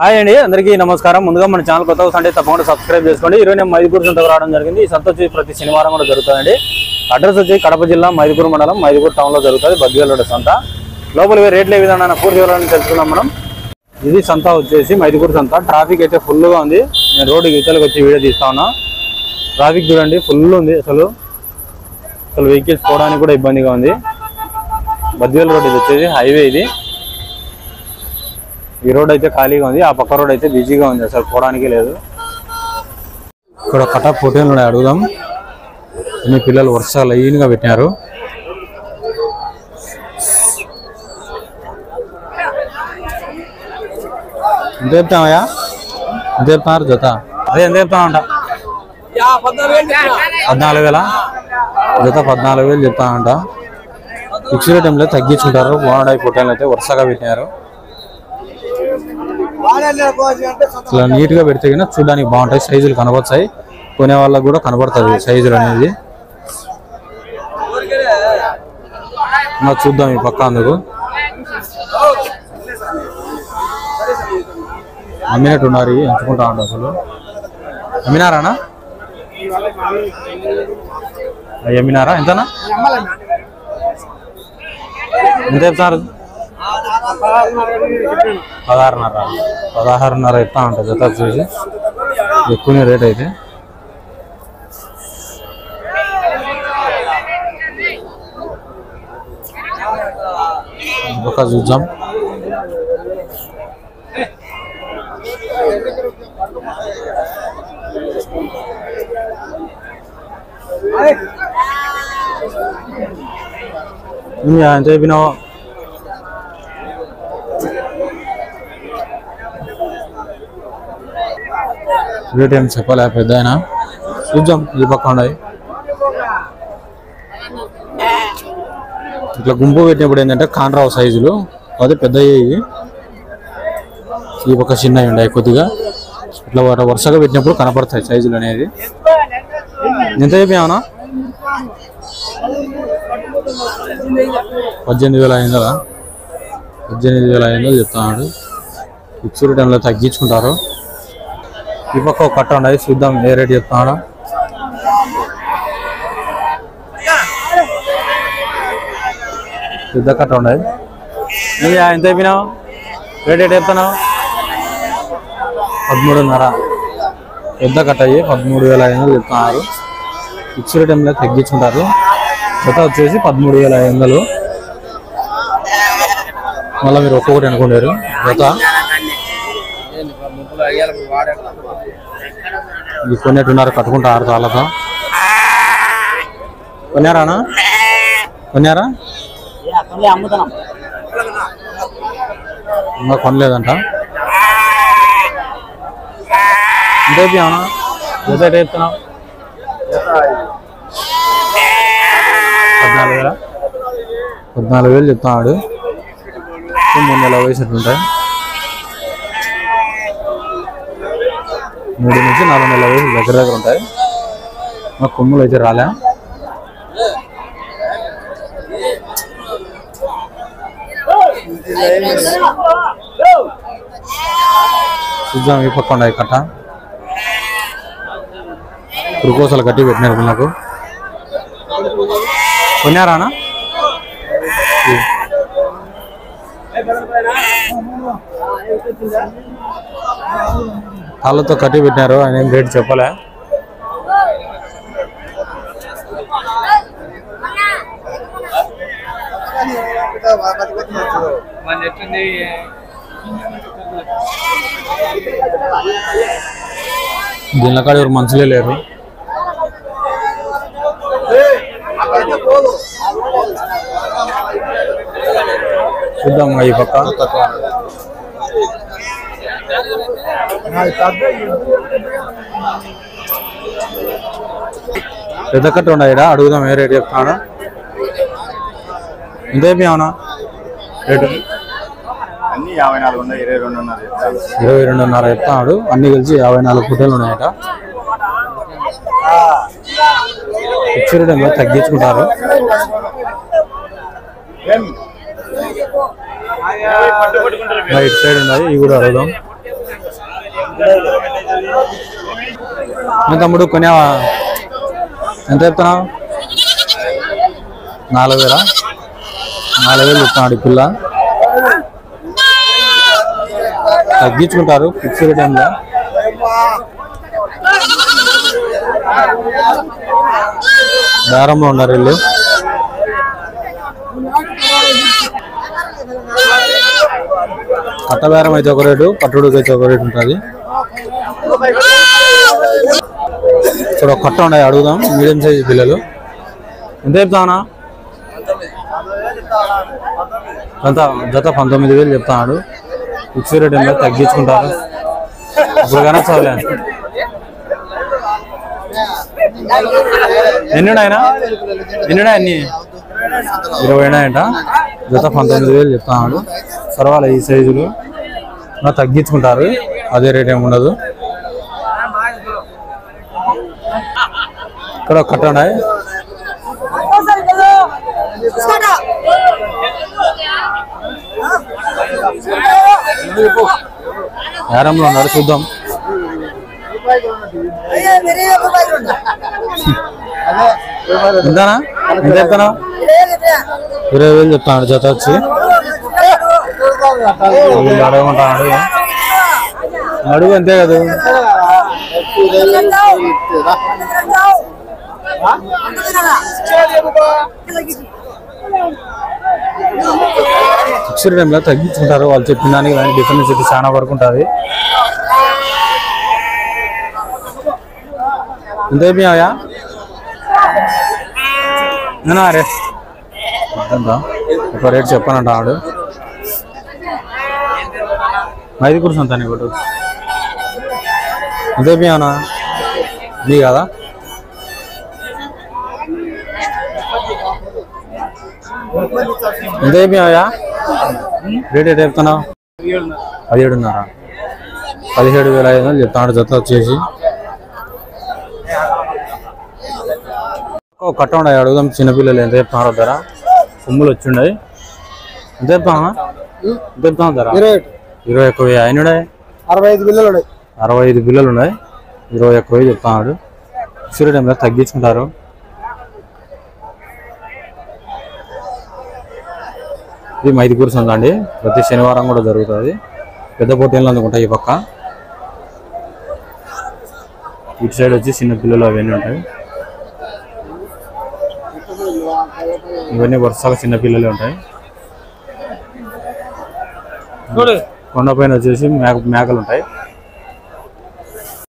Hi అండి, అందరికీ నమస్కారం. ముందుగా మన ఛానల్ కొత్త సండే తప్పకుండా సబ్స్క్రైబ్ చేసుకోండి. ఈరోజు నేను మైదుకూరు సంతకు రావడం జరిగింది. ఈ సంత వచ్చి ప్రతి శనివారం కూడా జరుగుతుందండి. అడ్రస్ వచ్చి కడప జిల్లా మైదుకూరు మండలం మైదుకూరు టౌన్లో జరుగుతుంది. బద్దిగల్లోడ సంత. లోపల రేట్లు ఏ విధంగా పూర్తి వివరాలను తెలుసుకుందాం మనం. ఇది సంత వచ్చేసి మైదుకూరు సంత. ట్రాఫిక్ అయితే ఫుల్గా ఉంది. నేను రోడ్డుకి ఇతలకు వచ్చి వీడియో తీస్తా ఉన్నా. ట్రాఫిక్ చూడండి, ఫుల్ ఉంది. అసలు వెహికల్స్ పోవడానికి కూడా ఇబ్బందిగా ఉంది. బద్దిగల్ రోడ్ ఇది వచ్చేసి హైవే. ఇది ఈ రోడ్ అయితే ఖాళీగా ఉంది. ఆ పక్క రోడ్ అయితే బిజీగా ఉంది, అసలు పోవడానికి లేదు. ఇక్కడ కటా ఫోటోలు ఉన్నాయి, అడుగుదాం. అన్ని పిల్లలు వరుస లైన్గా పెట్టినారు. ఎంత చెప్తామయ్యా? ఎంత చెప్తున్నారు జత? అదే ఎంత చెప్తామంట? 14,000 జత. 14,000 చెప్తామంట. ఫిక్స్డ్ టైంలో తగ్గించుకుంటారు. బాగున్నాయి ఫోటోలు అయితే వరుసగా పెట్టినారు. ఇట్లా నీట్ గా పెడితే కన్నా చూడడానికి బాగుంటాయి. సైజులు కనబడతాయి, కొనే వాళ్ళకి కూడా కనబడుతుంది సైజులు అనేది. చూద్దాం ఈ పక్క. అందుకు అమ్మినట్టు ఉన్నారు, ఎంచుకుంటా ఉంటారు. అసలు అమ్మినారానా? అమ్మినారా? ఎంతనా? ఎంత చెప్తారు? 16,500 చెప్తా ఉంటా జత. చూసి ఎక్కువనే రేట్ అయితే. ఒక చూద్దాం. ఎంత చెప్పినావు? రేట్ ఏం చెప్పలే పెద్ద అయినా. చూద్దాం ఈ పక్క ఉన్నాయి. ఇట్లా గుంపు పెట్టినప్పుడు ఏంటంటే కాండ్రావు సైజులు అదే పెద్దవి. ఈ పక్క చిన్నవి ఉన్నాయి కొద్దిగా. ఇట్లా వరుసగా పెట్టినప్పుడు కనపడతాయి సైజులు అనేది. ఎంత చెప్పామన్నా? 18,500. 18,500 చెప్తున్నాడు. ఫిక్స్డ్ టైంలో తగ్గించుకుంటారు. ఈ పక్క ఒక కట్ట ఉన్నాయి, చూద్దాం ఏ రేట్ చెప్తున్నాడు. పెద్ద కట్ట ఉన్నాయి. ఎంత అయిపోయినావు? రేట్ ఎట్ చెప్తున్నావు? 13,500. పెద్ద కట్ట అయ్యి 13,500 చెప్తున్నారు. ఫిక్స్డ్ టైంలో తగ్గించుకుంటారు. జత వచ్చేసి 13,500. మళ్ళీ మీరు ఒక్కొక్కటి అనుకున్నారు జత. ఇది కొనేట్టున్నారు, కట్టుకుంటారు తాళ్ళతో. కొన్నారానా? కొన్నారా? ఇంకా కొనలేదంట. ఇంకేనా జత ఎట్ చెప్తున్నావు? 14,000. 14,000 చెప్తున్నాడు. 3 నెలల వయసు ఉంటాయి. 3 నుంచి 4 నెలల వయసు దగ్గర ఉంటాయి. మా కొమ్ములు అయితే రాలే. చూద్దాం ఈ పక్క ఉన్నాయి కట్ట. పురుకోసలు కట్టి పెట్టినారు నాకు. కొన్నారానా? తాళ్ళతో కట్టి పెట్టినారు. ఆయన ఏం రేట్ చెప్పలే. దీనిలో కాడ ఎవరు మనుషులే లేరు. చూద్దాం ఈ పక్క. పెద్ద కట్ట ఉన్నాయి. అడుగుదాం ఏ రేట్ చెప్తాను. ఎంత అయిపోయావునా రేటు? 22,500 చెప్తాడు. అన్ని కలిసి 54 ఫోటోలు ఉన్నాయట. ఫిక్స్డ్ టైంలో తగ్గించుకుంటారు. రైట్ సైడ్ ఉన్నాయి, ఇవి కూడా అడుగుదాం. తమ్ముడు కొనేవా? ఎంత చెప్తున్నావు? 4000. 4000 చెప్తున్నాడు. పిల్ల తగ్గించుకుంటారు ఫిక్స్డ్ టైంలో. బేరంలో ఉన్నారు వీళ్ళు. కట్ట బేరం అయితే ఒక రేటు, పట్టుడుకి అయితే ఒక రేటు ఉంటుంది. ఇక్కడ ఒక కట్ట ఉన్నాయి, అడుగుదాం. మీడియం సైజ్ పిల్లలు ఎంత చెప్తానా? జత 19,000 చెప్తాడు. ఫిక్స్డ్ రేట్ ఏమో తగ్గించుకుంటారు. ఇప్పుడు కానీ చాలే. ఎన్ని ఉన్నాయన? అన్ని 20 ఉన్నాయంట. జత 19,000 చెప్తాడు. పర్వాలే, ఈ సైజులు తగ్గించుకుంటారు. అదే రేట్ ఏమి ఉండదు. ఇక్కడ ఒక కట్ట ఉన్నాయి. బేరంలో ఉన్నారు, చూద్దాం. ఎంతనా? ఎంత చెప్తానా? 20,000 చెప్తాడు జత వచ్చి. అడగమంటాడు. అడుగు అంతే కదా. ఫిక్స్డ్ టైంలో తగ్గించుకుంటారు. వాళ్ళు చెప్పిన దానికి డిఫరెన్స్ అయితే చాలా వరకు ఉంటుంది. ఎంత అయిపోయాయా? రే ఒక రేట్ చెప్పానంట ఆడు. 5 కూర్చు అంతా కొట్టు. ఎంత అయిపోయానా? నీ కదా. ఎంత అయిపోయాయా? రేట్ ఎట్ చెప్తున్నావు? 17,500. 17,500 చెప్తాడు జత వచ్చేసి. కట్ట ఉన్నాయి, అడుగుదాం. చిన్నపిల్లలు ఎంత చెప్తున్నారు ధర? కొమ్ములు వచ్చిండయి. ఎంత చెప్తామా? ఎంత చెప్తాం ధర? 21,000 అయినా. 65 పిల్లలు ఉన్నాయి. 65 పిల్లలు ఉన్నాయి. 21,000 చెప్తున్నాడు. ఫిక్స్డ్ టైంలో తగ్గించుకుంటారు. ఇది మైదుకూరు సంత అండి. ప్రతి శనివారం కూడా జరుగుతుంది. పెద్ద పోటీలు అందుకుంటాయి. ఈ పక్క ఇటు సైడ్ వచ్చి చిన్న పిల్లలు అవన్నీ ఉంటాయి. ఇవన్నీ వరుసగా చిన్న పిల్లలే ఉంటాయి. కొండపైన వచ్చేసి మేకలు ఉంటాయి.